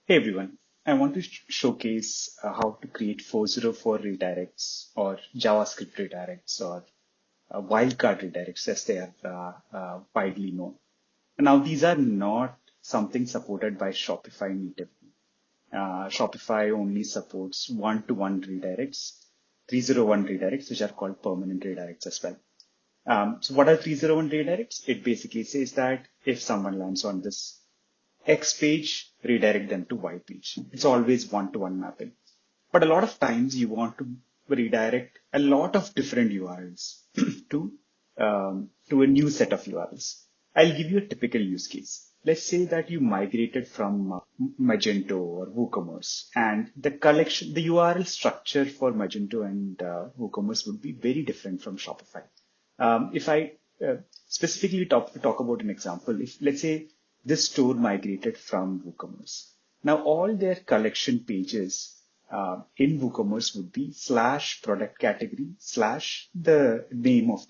Hey everyone, I want to showcase how to create 404 redirects or JavaScript redirects or wildcard redirects as they are widely known. Now, these are not something supported by Shopify natively. Shopify only supports one-to-one redirects, 301 redirects, which are called permanent redirects as well. So what are 301 redirects? It basically says that if someone lands on this X page, redirect them to Y page. It's always one-to-one mapping. But a lot of times you want to redirect a lot of different URLs to a new set of URLs. I'll give you a typical use case. Let's say that you migrated from Magento or WooCommerce, and the URL structure for Magento and WooCommerce would be very different from Shopify. If I specifically talk about an example, if let's say this store migrated from WooCommerce. Now all their collection pages in WooCommerce would be / product category / the name of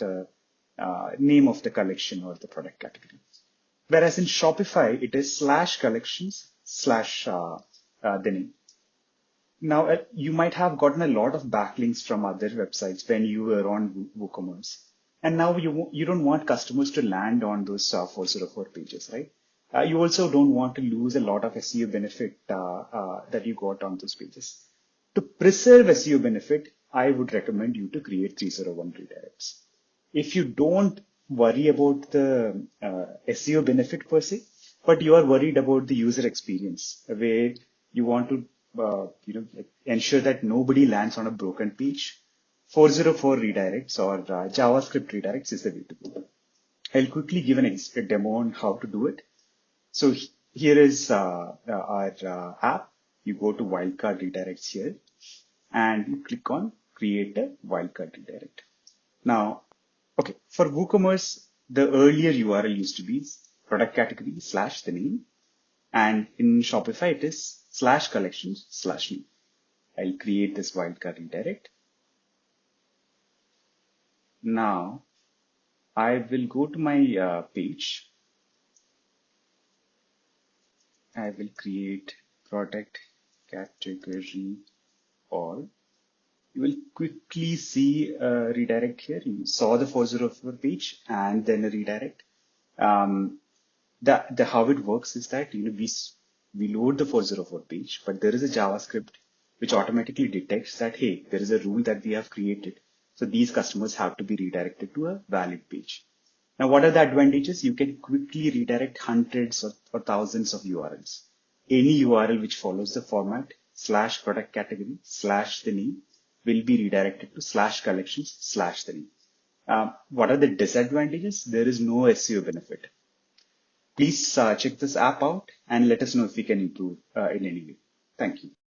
the collection or the product category. Whereas in Shopify, it is / collections / the name. Now, you might have gotten a lot of backlinks from other websites when you were on WooCommerce. And now you don't want customers to land on those 404 pages, right? You also don't want to lose a lot of SEO benefit that you got on those pages. To preserve SEO benefit, I would recommend you to create 301 redirects. If you don't worry about the SEO benefit per se, but you are worried about the user experience, where you want to ensure that nobody lands on a broken page, 404 redirects or JavaScript redirects is the way to go. I'll quickly give a demo on how to do it. So here is our app. You go to Wildcard Redirects here and you click on Create a Wildcard Redirect. Now, okay, for WooCommerce, the earlier URL used to be product category / the name. And in Shopify, it is / collections / me. I'll create this wildcard redirect. Now, I will go to my page. I will create product category all. You will quickly see a redirect here. You saw the 404 page and then a redirect. How it works is that we load the 404 page, but there is a JavaScript which automatically detects that, hey, there is a rule that we have created. So these customers have to be redirected to a valid page. Now, what are the advantages? You can quickly redirect hundreds or thousands of URLs. Any URL which follows the format / product category / the name will be redirected to / collections / the name. What are the disadvantages? There is no SEO benefit. Please check this app out and let us know if we can improve in any way. Thank you.